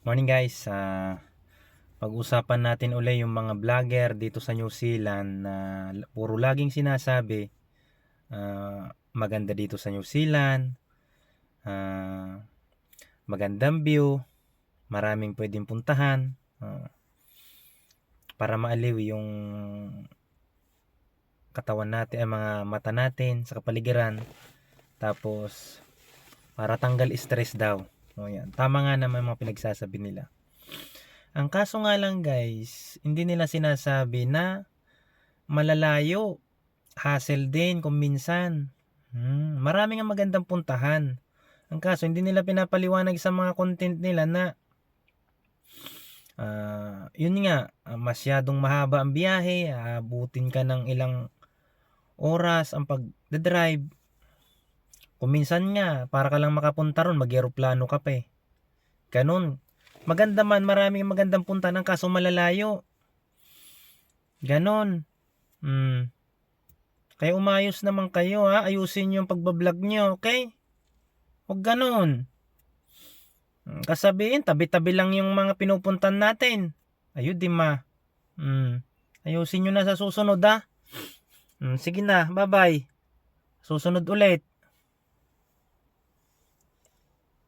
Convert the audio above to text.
Morning guys, pag-usapan natin uli yung mga vlogger dito sa New Zealand na puro laging sinasabi maganda dito sa New Zealand, ah, magandang view, maraming pwedeng puntahan para maaliw yung katawan natin, mga mata natin sa kapaligiran, tapos para tanggal stress daw. Yan. Tama nga naman mga pinagsasabi nila. Ang kaso nga lang guys, hindi nila sinasabi na malalayo, hassle din kung minsan. Marami nga magandang puntahan. Ang kaso hindi nila pinapaliwanag sa mga content nila na yun nga, masyadong mahaba ang biyahe, abutin ka ng ilang oras ang pag-drive. Kung minsan nga, para ka lang makapunta ron, mag-aeroplano ka pa eh. Ganun. Maganda man, maraming magandang punta ng kaso malalayo. Ganon. Kaya umayos naman kayo ha. Ayusin yung pagbablog nyo, okay? Huwag ganon. Kasabihin, tabi-tabi lang yung mga pinupuntan natin. Ayun, di ma. Ayusin nyo na sa susunod ha. Sige na, bye-bye. Susunod ulit.